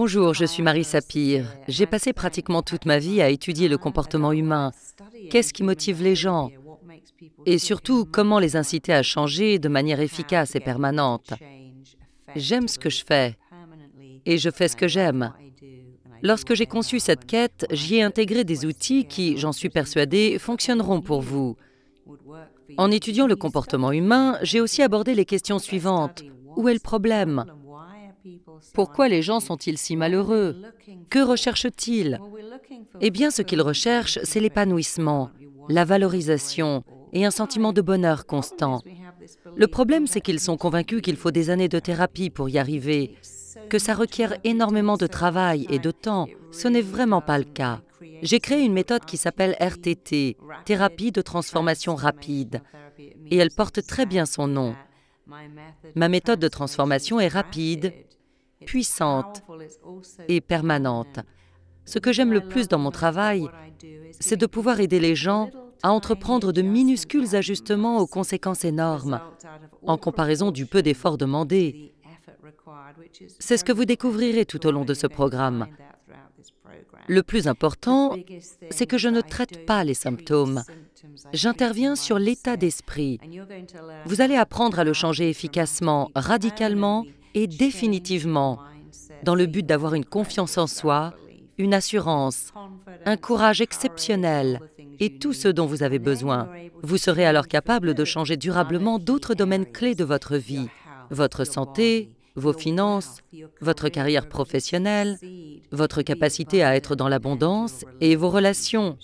Bonjour, je suis Marie Sapir. J'ai passé pratiquement toute ma vie à étudier le comportement humain. Qu'est-ce qui motive les gens? Et surtout, comment les inciter à changer de manière efficace et permanente? J'aime ce que je fais et je fais ce que j'aime. Lorsque j'ai conçu cette quête, j'y ai intégré des outils qui, j'en suis persuadée, fonctionneront pour vous. En étudiant le comportement humain, j'ai aussi abordé les questions suivantes. Où est le problème? Pourquoi les gens sont-ils si malheureux? Que recherchent-ils? Eh bien, ce qu'ils recherchent, c'est l'épanouissement, la valorisation et un sentiment de bonheur constant. Le problème, c'est qu'ils sont convaincus qu'il faut des années de thérapie pour y arriver, que ça requiert énormément de travail et de temps. Ce n'est vraiment pas le cas. J'ai créé une méthode qui s'appelle RTT, Thérapie de transformation rapide, et elle porte très bien son nom. Ma méthode de transformation est rapide, puissante et permanente. Ce que j'aime le plus dans mon travail, c'est de pouvoir aider les gens à entreprendre de minuscules ajustements aux conséquences énormes, en comparaison du peu d'efforts demandés. C'est ce que vous découvrirez tout au long de ce programme. Le plus important, c'est que je ne traite pas les symptômes. J'interviens sur l'état d'esprit. Vous allez apprendre à le changer efficacement, radicalement et définitivement, dans le but d'avoir une confiance en soi, une assurance, un courage exceptionnel et tout ce dont vous avez besoin. Vous serez alors capable de changer durablement d'autres domaines clés de votre vie, votre santé, vos finances, votre carrière professionnelle, votre capacité à être dans l'abondance et vos relations,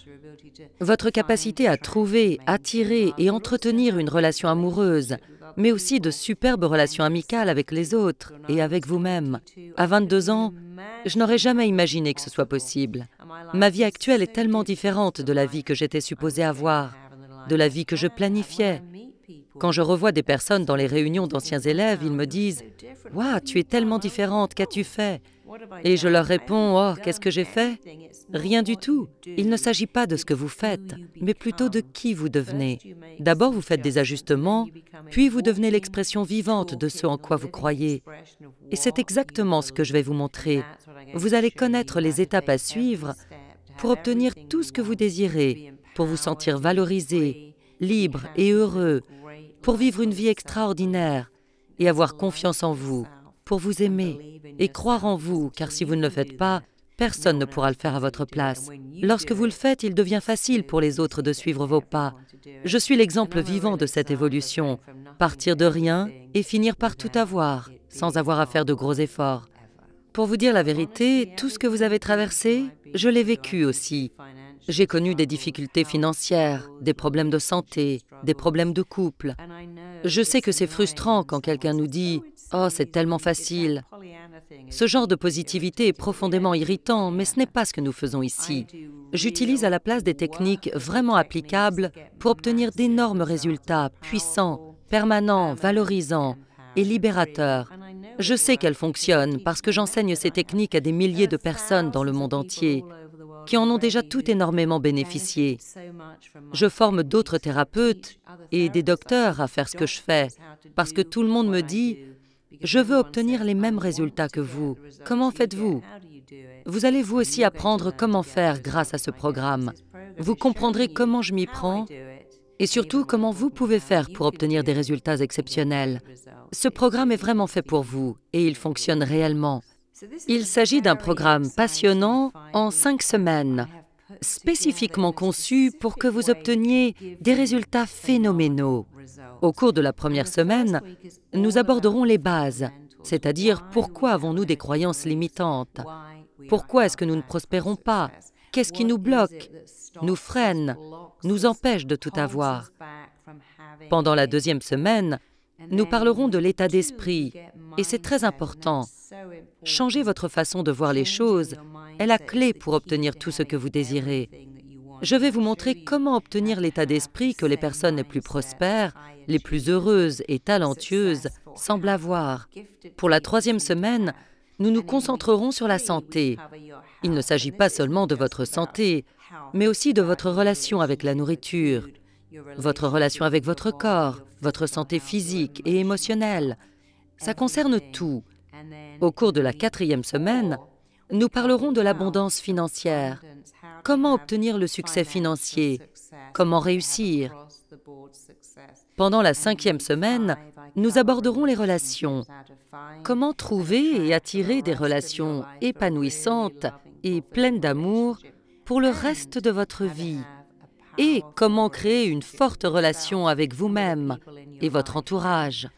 votre capacité à trouver, attirer et entretenir une relation amoureuse, mais aussi de superbes relations amicales avec les autres et avec vous-même. À 22 ans, je n'aurais jamais imaginé que ce soit possible. Ma vie actuelle est tellement différente de la vie que j'étais supposée avoir, de la vie que je planifiais. Quand je revois des personnes dans les réunions d'anciens élèves, ils me disent « Waouh, tu es tellement différente, qu'as-tu fait ?» Et je leur réponds « Oh, qu'est-ce que j'ai fait ?» Rien du tout. Il ne s'agit pas de ce que vous faites, mais plutôt de qui vous devenez. D'abord, vous faites des ajustements, puis vous devenez l'expression vivante de ce en quoi vous croyez. Et c'est exactement ce que je vais vous montrer. Vous allez connaître les étapes à suivre pour obtenir tout ce que vous désirez, pour vous sentir valorisé, libre et heureux, pour vivre une vie extraordinaire et avoir confiance en vous, pour vous aimer et croire en vous, car si vous ne le faites pas, personne ne pourra le faire à votre place. Lorsque vous le faites, il devient facile pour les autres de suivre vos pas. Je suis l'exemple vivant de cette évolution. Partir de rien et finir par tout avoir, sans avoir à faire de gros efforts. Pour vous dire la vérité, tout ce que vous avez traversé, je l'ai vécu aussi. J'ai connu des difficultés financières, des problèmes de santé, des problèmes de couple. Je sais que c'est frustrant quand quelqu'un nous dit « Oh, c'est tellement facile ». Ce genre de positivité est profondément irritant, mais ce n'est pas ce que nous faisons ici. J'utilise à la place des techniques vraiment applicables pour obtenir d'énormes résultats puissants, permanents, valorisants et libérateurs. Je sais qu'elles fonctionnent parce que j'enseigne ces techniques à des milliers de personnes dans le monde entier qui en ont déjà tout énormément bénéficié. Je forme d'autres thérapeutes et des docteurs à faire ce que je fais parce que tout le monde me dit « Je veux obtenir les mêmes résultats que vous. Comment faites-vous » Vous allez vous aussi apprendre comment faire grâce à ce programme. Vous comprendrez comment je m'y prends et surtout comment vous pouvez faire pour obtenir des résultats exceptionnels. Ce programme est vraiment fait pour vous et il fonctionne réellement. Il s'agit d'un programme passionnant en 5 semaines, spécifiquement conçu pour que vous obteniez des résultats phénoménaux. Au cours de la première semaine, nous aborderons les bases, c'est-à-dire pourquoi avons-nous des croyances limitantes? Pourquoi est-ce que nous ne prospérons pas? Qu'est-ce qui nous bloque, nous freine, nous empêche de tout avoir? Pendant la deuxième semaine, nous parlerons de l'état d'esprit, et c'est très important. Changer votre façon de voir les choses est la clé pour obtenir tout ce que vous désirez. Je vais vous montrer comment obtenir l'état d'esprit que les personnes les plus prospères, les plus heureuses et talentueuses semblent avoir. Pour la troisième semaine, nous nous concentrerons sur la santé. Il ne s'agit pas seulement de votre santé, mais aussi de votre relation avec la nourriture, votre relation avec votre corps, votre santé physique et émotionnelle. Ça concerne tout. Au cours de la 4e semaine, Nous parlerons de l'abondance financière. Comment obtenir le succès financier? Comment réussir? Pendant la 5e semaine, nous aborderons les relations. Comment trouver et attirer des relations épanouissantes et pleines d'amour pour le reste de votre vie? Et comment créer une forte relation avec vous-même et votre entourage?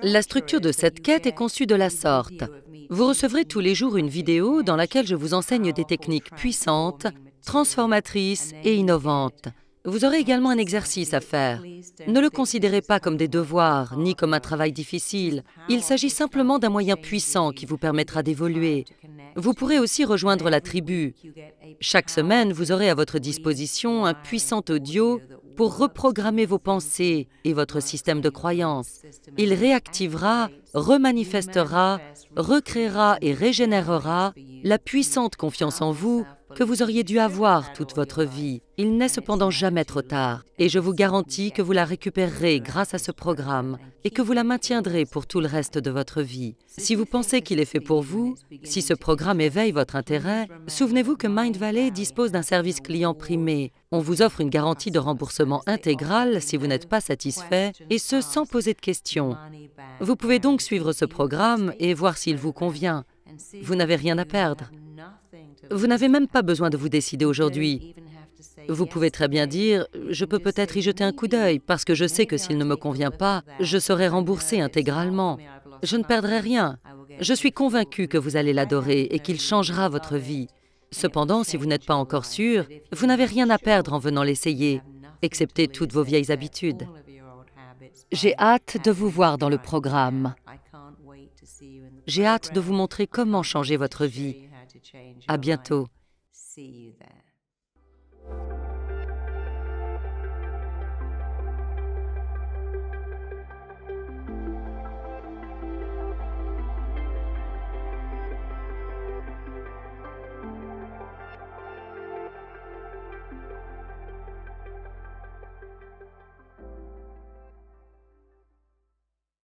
La structure de cette quête est conçue de la sorte. Vous recevrez tous les jours une vidéo dans laquelle je vous enseigne des techniques puissantes, transformatrices et innovantes. Vous aurez également un exercice à faire. Ne le considérez pas comme des devoirs, ni comme un travail difficile. Il s'agit simplement d'un moyen puissant qui vous permettra d'évoluer. Vous pourrez aussi rejoindre la tribu. Chaque semaine, vous aurez à votre disposition un puissant audio pour reprogrammer vos pensées et votre système de croyances. Il réactivera, remanifestera, recréera et régénérera la puissante confiance en vous que vous auriez dû avoir toute votre vie. Il n'est cependant jamais trop tard et je vous garantis que vous la récupérerez grâce à ce programme et que vous la maintiendrez pour tout le reste de votre vie. Si vous pensez qu'il est fait pour vous, si ce programme éveille votre intérêt, souvenez-vous que Mindvalley dispose d'un service client primé. On vous offre une garantie de remboursement intégrale si vous n'êtes pas satisfait et ce sans poser de questions. Vous pouvez donc suivre ce programme et voir s'il vous convient. Vous n'avez rien à perdre. Vous n'avez même pas besoin de vous décider aujourd'hui. Vous pouvez très bien dire « je peux peut-être y jeter un coup d'œil parce que je sais que s'il ne me convient pas, je serai remboursé intégralement. Je ne perdrai rien. Je suis convaincu que vous allez l'adorer et qu'il changera votre vie. Cependant, si vous n'êtes pas encore sûr, vous n'avez rien à perdre en venant l'essayer, excepté toutes vos vieilles habitudes. J'ai hâte de vous voir dans le programme. J'ai hâte de vous montrer comment changer votre vie. À bientôt.